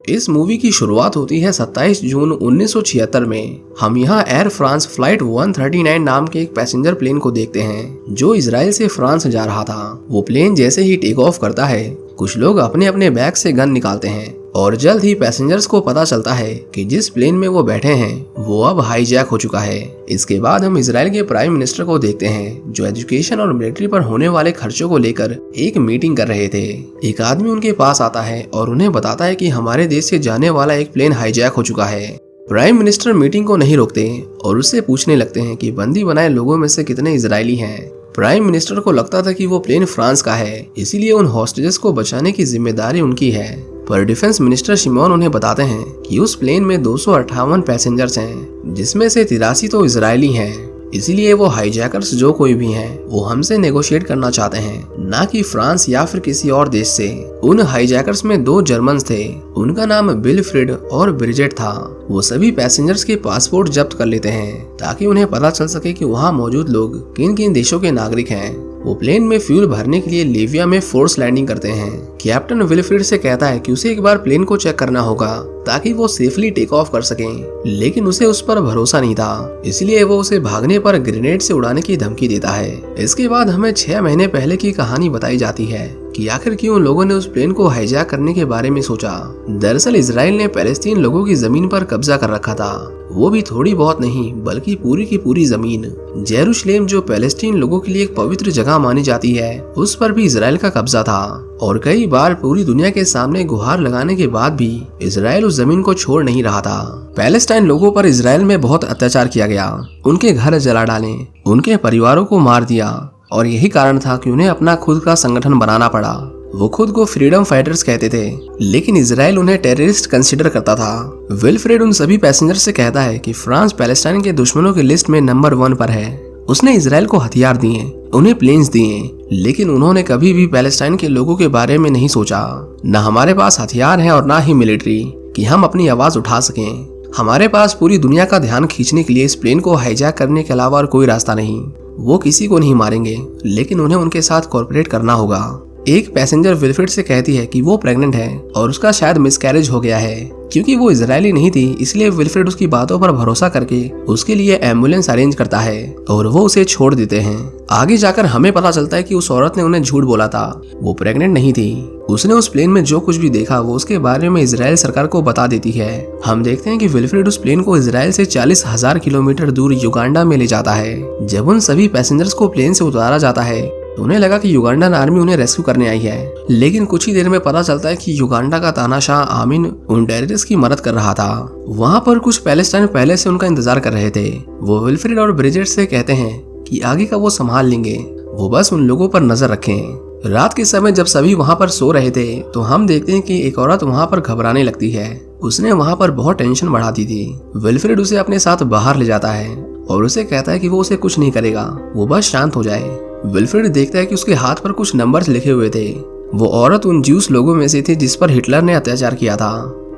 इस मूवी की शुरुआत होती है 27 जून 1976 में। हम यहाँ एयर फ्रांस फ्लाइट 139 नाम के एक पैसेंजर प्लेन को देखते हैं जो इजराइल से फ्रांस जा रहा था। वो प्लेन जैसे ही टेक ऑफ करता है, कुछ लोग अपने अपने बैग से गन निकालते हैं और जल्द ही पैसेंजर्स को पता चलता है कि जिस प्लेन में वो बैठे हैं वो अब हाईजैक हो चुका है। इसके बाद हम इजराइल के प्राइम मिनिस्टर को देखते हैं जो एजुकेशन और मिलिट्री पर होने वाले खर्चों को लेकर एक मीटिंग कर रहे थे। एक आदमी उनके पास आता है और उन्हें बताता है कि हमारे देश से जाने वाला एक प्लेन हाईजैक हो चुका है। प्राइम मिनिस्टर मीटिंग को नहीं रोकते और उससे पूछने लगते हैं कि बंदी बनाए लोगों में से कितने इजरायली हैं। प्राइम मिनिस्टर को लगता था कि वो प्लेन फ्रांस का है, इसीलिए उन हॉस्टेजेस को बचाने की जिम्मेदारी उनकी है। पर डिफेंस मिनिस्टर शिमोन उन्हें बताते हैं कि उस प्लेन में 258 पैसेंजर्स हैं, जिसमें से 83 तो इजरायली हैं। इसीलिए वो हाईजैकर्स जो कोई भी हैं, वो हमसे नेगोशिएट करना चाहते हैं, ना कि फ्रांस या फिर किसी और देश से। उन हाईजैकर्स में 2 जर्मन्स थे, उनका नाम विल्फ्रेड और ब्रिजेट था। वो सभी पैसेंजर्स के पासपोर्ट जब्त कर लेते हैं ताकि उन्हें पता चल सके कि वहाँ मौजूद लोग किन किन देशों के नागरिक हैं। वो प्लेन में फ्यूल भरने के लिए लीविया में फोर्स लैंडिंग करते हैं। कैप्टन विल्फ्रेड से कहता है कि उसे एक बार प्लेन को चेक करना होगा ताकि वो सेफली टेक ऑफ कर सकें, लेकिन उसे उस पर भरोसा नहीं था, इसलिए वो उसे भागने पर ग्रेनेड से उड़ाने की धमकी देता है। इसके बाद हमें 6 महीने पहले की कहानी बताई जाती है कि आखिर क्यों लोगों ने उस प्लेन को हाईजैक करने के बारे में सोचा। दरअसल इजराइल ने पैलेस्टीन लोगों की जमीन पर कब्जा कर रखा था, वो भी थोड़ी बहुत नहीं बल्कि पूरी की पूरी जमीन। जेरूशलेम जो पैलेस्टीन लोगों के लिए एक पवित्र जगह मानी जाती है, उस पर भी इजराइल का कब्जा था और कई बार पूरी दुनिया के सामने गुहार लगाने के बाद भी इजराइल उस जमीन को छोड़ नहीं रहा था। पैलेस्टाइन लोगों पर इजराइल में बहुत अत्याचार किया गया, उनके घर जला डाले, उनके परिवारों को मार दिया और यही कारण था कि उन्हें अपना खुद का संगठन बनाना पड़ा। वो खुद को फ्रीडम फाइटर्स कहते थे, लेकिन इजराइल उन्हें टेररिस्ट कंसीडर करता था। विल्फ्रेड उन सभी पैसेंजर से कहता है कि फ्रांस पैलेस्टाइन के दुश्मनों की लिस्ट में नंबर 1 पर है। उसने इजराइल को हथियार दिए, उन्हें प्लेन्स दिए, लेकिन उन्होंने कभी भी पैलेस्टाइन के लोगों के बारे में नहीं सोचा। न हमारे पास हथियार है और न ही मिलिट्री कि हम अपनी आवाज उठा सकें। हमारे पास पूरी दुनिया का ध्यान खींचने के लिए इस प्लेन को हाईजैक करने के अलावा और कोई रास्ता नहीं। वो किसी को नहीं मारेंगे, लेकिन उन्हें उनके साथ कोऑपरेट करना होगा। एक पैसेंजर विल्फ्रेड से कहती है कि वो प्रेग्नेंट है और उसका शायद मिसकैरेज हो गया है। क्योंकि वो इजरायली नहीं थी, इसलिए विल्फ्रेड उसकी बातों पर भरोसा करके उसके लिए एम्बुलेंस अरेंज करता है और वो उसे छोड़ देते हैं। आगे जाकर हमें पता चलता है कि उस औरत ने उन्हें झूठ बोला था, वो प्रेग्नेंट नहीं थी। उसने उस प्लेन में जो कुछ भी देखा वो उसके बारे में इजराइल सरकार को बता देती है। हम देखते हैं कि विल्फ्रेड उस प्लेन को इजराइल से 40,000 किलोमीटर दूर युगांडा में ले जाता है। जब उन सभी पैसेंजर्स को प्लेन से उतारा जाता है तो उन्हें लगा कि युगांडन आर्मी उन्हें रेस्क्यू करने आई है, लेकिन कुछ ही देर में पता चलता है कि युगांडा का तानाशाह आमीन उन टेररिस्ट की मदद कर रहा था। वहाँ पर कुछ पैलेस्टाइन पहले से उनका इंतजार कर रहे थे। वो विल्फ्रेड और ब्रिजेट से कहते हैं कि आगे का वो संभाल लेंगे, वो बस उन लोगों पर नजर रखें। रात के समय जब सभी वहाँ पर सो रहे थे तो हम देखते हैं कि एक औरत वहाँ पर घबराने लगती है। उसने वहाँ पर बहुत टेंशन बढ़ा दी थी। विल्फ्रेड उसे अपने साथ बाहर ले जाता है और उसे कहता है कि वो उसे कुछ नहीं करेगा, वो बस शांत हो जाए। विल्फ्रेड देखता है कि उसके हाथ पर कुछ नंबर्स लिखे हुए थे। वो औरत उन ज्यूस लोगों में से थी जिस पर हिटलर ने अत्याचार किया था।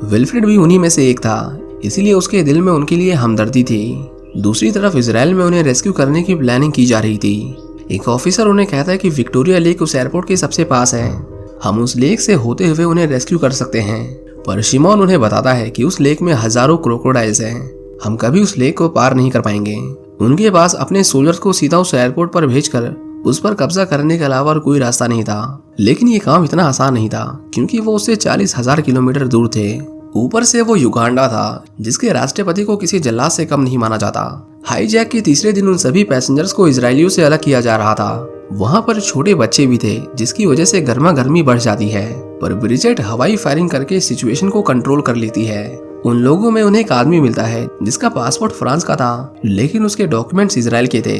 विल्फ्रेड भी उन्हीं में से एक था, इसीलिए उसके दिल में उनके लिए हमदर्दी थी। दूसरी तरफ इजराइल में उन्हें रेस्क्यू करने की प्लानिंग की जा रही थी। एक ऑफिसर उन्हें कहता है कि विक्टोरिया लेक उस एयरपोर्ट के सबसे पास है, हम उस लेक से होते हुए उन्हें रेस्क्यू कर सकते हैं। पर शिमोन उन्हें बताता है कि उस लेक में हजारों क्रोकोडाइल्स हैं, हम कभी उस लेक को पार नहीं कर पाएंगे। उनके पास अपने सोल्जर्स को सीधा उस एयरपोर्ट पर भेजकर उस पर कब्जा करने के अलावा और कोई रास्ता नहीं था। लेकिन ये काम इतना आसान नहीं था क्योंकि वो उससे 40,000 किलोमीटर दूर थे। ऊपर से वो युगांडा था जिसके राष्ट्रपति को किसी जल्लाद से कम नहीं माना जाता। हाईजैक के तीसरे दिन उन सभी पैसेंजर्स को इजरायलियों से अलग किया जा रहा था। वहाँ पर छोटे बच्चे भी थे जिसकी वजह से गर्मा गर्मी बढ़ जाती है, पर ब्रिजेट हवाई फायरिंग करके सिचुएशन को कंट्रोल कर लेती है। उन लोगों में उन्हें एक आदमी मिलता है जिसका पासपोर्ट फ्रांस का था, लेकिन उसके डॉक्यूमेंट्स इजराइल के थे।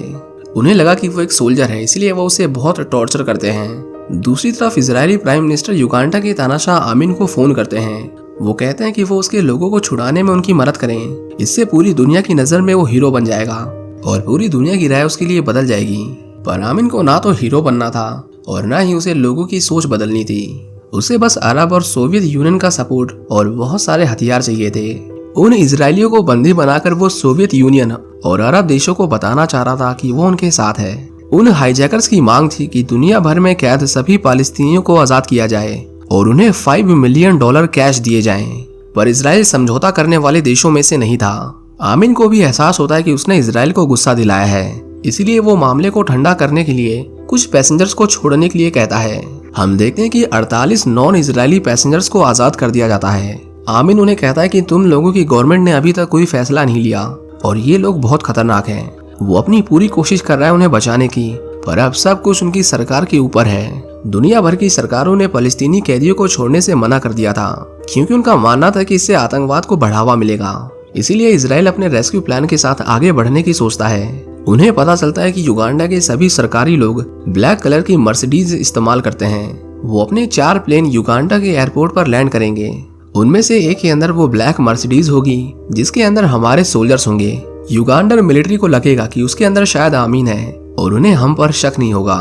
उन्हें लगा कि वो एक सोल्जर है, इसलिए वो उसे बहुत टॉर्चर करते हैं। दूसरी तरफ इजरायली प्राइम मिनिस्टर युगांडा के तानाशाह आमीन को फोन करते हैं। वो कहते हैं कि वो उसके लोगों को छुड़ाने में उनकी मदद करें, इससे पूरी दुनिया की नजर में वो हीरो बन जाएगा और पूरी दुनिया की राय उसके लिए बदल जाएगी। पर आमीन को ना तो हीरो बनना था और ना ही उसे लोगों की सोच बदलनी थी। उसे बस अरब और सोवियत यूनियन का सपोर्ट और बहुत सारे हथियार चाहिए थे। उन इजरायलियों को बंदी बनाकर वो सोवियत यूनियन और अरब देशों को बताना चाह रहा था कि वो उनके साथ है। उन हाईजैकर्स की मांग थी कि दुनिया भर में कैद सभी पालस्तीनियों को आजाद किया जाए और उन्हें $5 मिलियन कैश दिए जाएं। पर इजराइल समझौता करने वाले देशों में से नहीं था। आमिन को भी एहसास होता है कि उसने इजराइल को गुस्सा दिलाया है, इसलिए वो मामले को ठंडा करने के लिए कुछ पैसेंजर्स को छोड़ने के लिए कहता है। हम देखते हैं कि 48 नॉन इजरायली पैसेंजर्स को आजाद कर दिया जाता है। आमिन उन्हें कहता है कि तुम लोगों की गवर्नमेंट ने अभी तक कोई फैसला नहीं लिया और ये लोग बहुत खतरनाक हैं। वो अपनी पूरी कोशिश कर रहा है उन्हें बचाने की, पर अब सब कुछ उनकी सरकार के ऊपर है। दुनिया भर की सरकारों ने फलस्तीनी कैदियों को छोड़ने से मना कर दिया था, क्योंकि उनका मानना था कि इससे आतंकवाद को बढ़ावा मिलेगा। इसीलिए इजराइल अपने रेस्क्यू प्लान के साथ आगे बढ़ने की सोचता है। उन्हें पता चलता है कि युगांडा के सभी सरकारी लोग ब्लैक कलर की मर्सिडीज इस्तेमाल करते हैं। वो अपने 4 प्लेन युगांडा के एयरपोर्ट पर लैंड करेंगे। उनमें से एक के अंदर वो ब्लैक मर्सिडीज होगी जिसके अंदर हमारे सोल्जर्स होंगे। युगांडन मिलिट्री को लगेगा कि उसके अंदर शायद आमीन है और उन्हें हम पर शक नहीं होगा।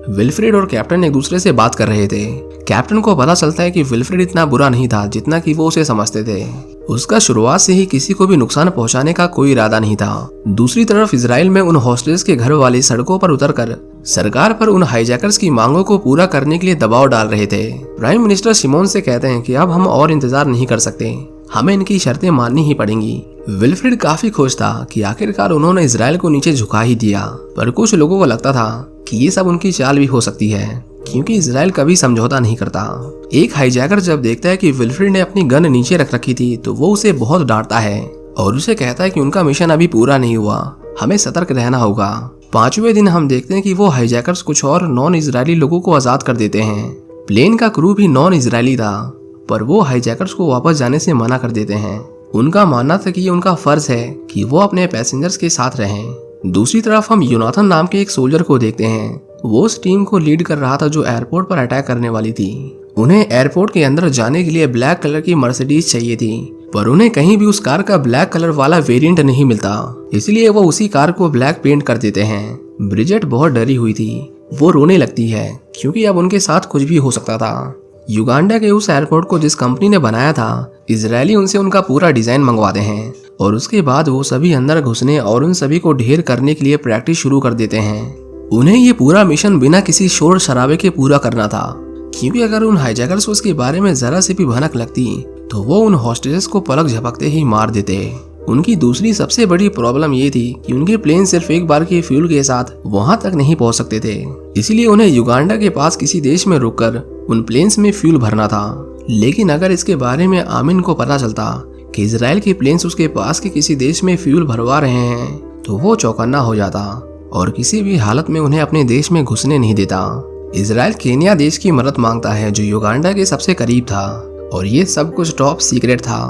विल्फ्रेड और कैप्टन एक दूसरे से बात कर रहे थे। कैप्टन को पता चलता है कि विल्फ्रेड इतना बुरा नहीं था जितना कि वो उसे समझते थे। उसका शुरुआत से ही किसी को भी नुकसान पहुंचाने का कोई इरादा नहीं था। दूसरी तरफ इजराइल में उन हॉस्टेज के घर वाले सड़कों पर उतरकर सरकार पर उन हाईजैकर्स की मांगों को पूरा करने के लिए दबाव डाल रहे थे। प्राइम मिनिस्टर शिमोन से कहते हैं कि अब हम और इंतजार नहीं कर सकते, हमें इनकी शर्तें माननी ही पड़ेंगी। विल्फ्रेड काफी खुश था कि आखिरकार उन्होंने इजराइल को नीचे झुका ही दिया, पर कुछ लोगों को लगता था कि ये सब उनकी चाल भी हो सकती है, क्योंकि इजराइल कभी समझौता नहीं करता। एक हाईजैकर जब देखता है कि विल्फ्रेड ने अपनी गन नीचे रख रखी थी तो वो उसे बहुत डांटता है और उसे कहता है कि उनका मिशन अभी पूरा नहीं हुआ, हमें सतर्क रहना होगा। 5वें दिन हम देखते हैं कि वो हाईजैकर्स कुछ और नॉन इजरायली लोगों को आजाद कर देते हैं। प्लेन का क्रू भी नॉन इजरायली था, पर वो हाईजैकर्स को वापस जाने से मना कर देते हैं। उनका मानना था कि ये उनका फर्ज है कि वो अपने पैसेंजर्स के साथ रहें। दूसरी तरफ हम यूनाथन नाम के एक सोल्जर को देखते हैं। वो उस टीम को लीड कर रहा था जो एयरपोर्ट पर अटैक करने वाली थी। उन्हें एयरपोर्ट के अंदर जाने के लिए ब्लैक कलर की मर्सिडीज चाहिए थी, पर उन्हें कहीं भी उस कार का ब्लैक कलर वाला वेरिएंट नहीं मिलता, इसलिए वो उसी कार को ब्लैक पेंट कर देते हैं। ब्रिजेट बहुत डरी हुई थी, वो रोने लगती है क्योंकि अब उनके साथ कुछ भी हो सकता था। युगांडा के उस एयरपोर्ट को जिस कंपनी ने बनाया था, इजरायली उनसे उनका पूरा डिजाइन मंगवाते हैं और उसके बाद वो सभी अंदर घुसने और उन सभी को ढेर करने के लिए प्रैक्टिस शुरू कर देते हैं। उन्हें ये पूरा मिशन बिना किसी शोर शराबे के पूरा करना था, क्योंकि अगर उन हाईजैकर्स को उसके बारे में जरा सी भी भनक लगती तो वो उन हॉस्टेजेस को पलक झपकते ही मार देते। उनकी दूसरी सबसे बड़ी प्रॉब्लम ये थी कि उनके प्लेन सिर्फ एक बार के फ्यूल के साथ वहां तक नहीं पहुंच सकते थे, इसलिए उन्हें युगांडा के पास किसी देश में रुककर उन प्लेन्स में फ्यूल भरना था। लेकिन अगर इसके बारे में आमिन को पता चलता कि इजराइल के प्लेन्स उसके पास के किसी देश में फ्यूल भरवा रहे हैं तो वो चौकन्ना हो जाता और किसी भी हालत में उन्हें अपने देश में घुसने नहीं देता। इजराइल केन्या देश की मदद मांगता है जो युगांडा के सबसे करीब था और ये सब कुछ टॉप सीक्रेट था।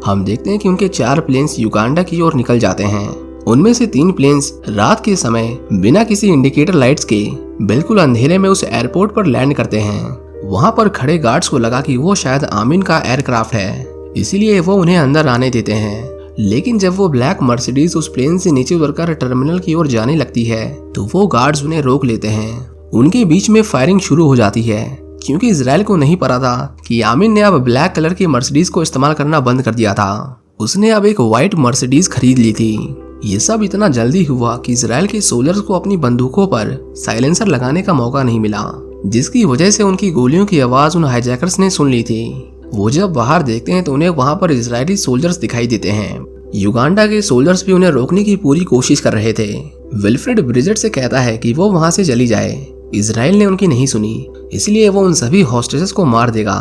हम देखते हैं कि उनके 4 प्लेन्स युगांडा की ओर निकल जाते हैं। उनमें से 3 प्लेन्स रात के समय बिना किसी इंडिकेटर लाइट्स के बिल्कुल अंधेरे में उस एयरपोर्ट पर लैंड करते हैं। वहां पर खड़े गार्ड्स को लगा कि वो शायद आमिन का एयरक्राफ्ट है, इसीलिए वो उन्हें अंदर आने देते हैं। लेकिन जब वो ब्लैक मर्सिडीज उस प्लेन से नीचे उतरकर टर्मिनल की ओर जाने लगती है तो वो गार्ड्स उन्हें रोक लेते हैं। उनके बीच में फायरिंग शुरू हो जाती है, क्योंकि इजराइल को नहीं पता था कि आमिन ने अब ब्लैक कलर की मर्सिडीज को इस्तेमाल करना बंद कर दिया था। उसने अब एक व्हाइट मर्सिडीज खरीद ली थी। ये सब इतना जल्दी हुआ कि इजराइल के सोल्जर्स को अपनी बंदूकों पर साइलेंसर लगाने का मौका नहीं मिला, जिसकी वजह से उनकी गोलियों की आवाज उन हाईजैकर्स ने सुन ली थी। वो जब बाहर देखते हैं तो उन्हें वहां पर इजरायली सोल्जर्स दिखाई देते हैं। युगांडा के सोल्जर्स भी उन्हें रोकने की पूरी कोशिश कर रहे थे। विल्फ्रेड ब्रिजेट से कहता है कि वो वहां से चली जाए। इजराइल ने उनकी नहीं सुनी, इसलिए वो उन सभी हॉस्टेजेस को मार देगा।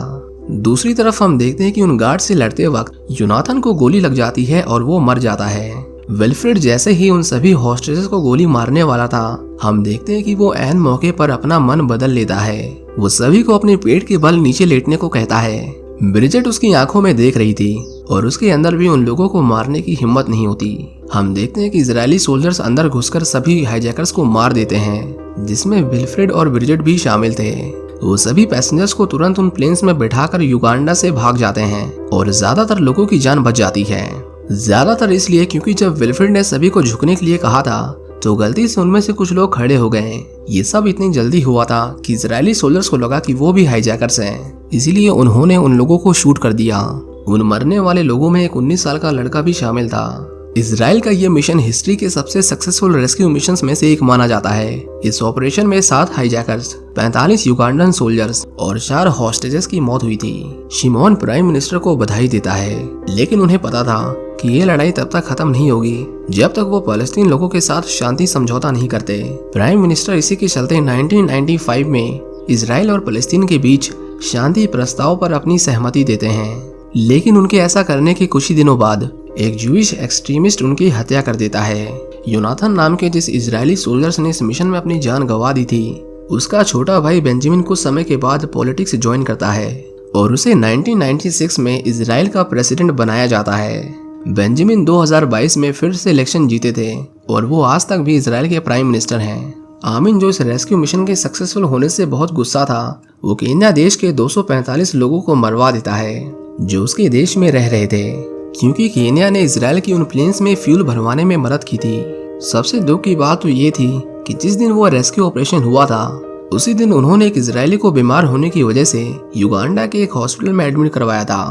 दूसरी तरफ हम देखते हैं कि उन गार्ड से लड़ते वक्त यूनाथन को गोली लग जाती है और वो मर जाता है। विल्फ्रेड जैसे ही उन सभी हॉस्टेजेस को गोली मारने वाला था, हम देखते हैं कि वो ऐन मौके पर अपना मन बदल लेता है। वो सभी को अपने पेट के बल नीचे लेटने को कहता है। ब्रिजेट उसकी आंखों में देख रही थी और उसके अंदर भी उन लोगों को मारने की हिम्मत नहीं होती। हम देखते हैं कि इजरायली सोल्जर्स अंदर घुसकर सभी हाईजैकर्स को मार देते हैं, जिसमें विल्फ्रेड और ब्रिजेट भी शामिल थे। वो सभी पैसेंजर्स को तुरंत उन प्लेन्स में बिठाकर युगांडा से भाग जाते हैं और ज्यादातर लोगों की जान बच जाती है। ज्यादातर इसलिए क्योंकि जब विल्फ्रेड ने सभी को झुकने के लिए कहा था तो गलती से उनमें से कुछ लोग खड़े हो गए। ये सब इतनी जल्दी हुआ था कि इजरायली सोल्जर्स को लगा कि वो भी हाईजैकर्स हैं, इसीलिए उन्होंने उन लोगों को शूट कर दिया। उन मरने वाले लोगों में एक 19 साल का लड़का भी शामिल था। इजराइल का ये मिशन हिस्ट्री के सबसे सक्सेसफुल रेस्क्यू मिशंस में से एक माना जाता है। इस ऑपरेशन में 7 हाईजैकर्स, 45 युगांडन सोल्जर्स और 4 हॉस्टेजेस की मौत हुई थी। शिमोन प्राइम मिनिस्टर को बधाई देता है, लेकिन उन्हें पता था कि ये लड़ाई तब तक खत्म नहीं होगी जब तक वो फलस्तीन लोगों के साथ शांति समझौता नहीं करते। प्राइम मिनिस्टर इसी के चलते 1995 में इजराइल और फलस्तीन के बीच शांति प्रस्ताव पर अपनी सहमति देते हैं, लेकिन उनके ऐसा करने के कुछ ही दिनों बाद एक जूइश एक्सट्रीमिस्ट उनकी हत्या कर देता है। योनाथन नाम के जिस इजरायली सोल्जर्स ने इस मिशन में अपनी जान गंवा दी थी, उसका छोटा भाई बेंजामिन कुछ समय के बाद पॉलिटिक्स ज्वाइन करता है और उसे 1996 में इजराइल का प्रेसिडेंट बनाया जाता है। बेंजामिन 2022 में फिर से इलेक्शन जीते थे और वो आज तक भी इजराइल के प्राइम मिनिस्टर हैं। आमिन, जो इस रेस्क्यू मिशन के सक्सेसफुल होने से बहुत गुस्सा था, वो केन्या देश के 245 लोगों को मरवा देता है जो उसके देश में रह रहे थे, क्योंकि केन्या ने इजराइल की उन प्लेन्स में फ्यूल भरवाने में मदद की थी। सबसे दुख की बात तो ये थी कि जिस दिन वो रेस्क्यू ऑपरेशन हुआ था, उसी दिन उन्होंने एक इजरायली को बीमार होने की वजह से युगांडा के एक हॉस्पिटल में एडमिट करवाया था।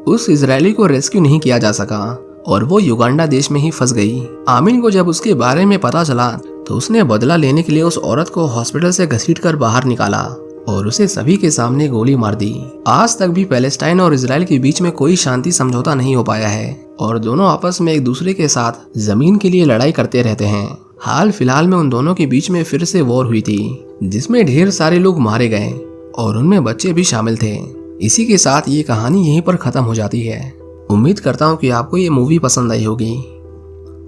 उस इजरायली को रेस्क्यू नहीं किया जा सका और वो युगांडा देश में ही फंस गई। आमिन को जब उसके बारे में पता चला तो उसने बदला लेने के लिए उस औरत को हॉस्पिटल से घसीटकर बाहर निकाला और उसे सभी के सामने गोली मार दी। आज तक भी पैलेस्टाइन और इजराइल के बीच में कोई शांति समझौता नहीं हो पाया है और दोनों आपस में एक दूसरे के साथ जमीन के लिए लड़ाई करते रहते हैं। हाल फिलहाल में उन दोनों के बीच में फिर से वॉर हुई थी, जिसमें ढेर सारे लोग मारे गए और उनमें बच्चे भी शामिल थे। इसी के साथ ये कहानी यहीं पर खत्म हो जाती है। उम्मीद करता हूँ कि आपको ये मूवी पसंद आई होगी।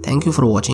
Thank you for watching.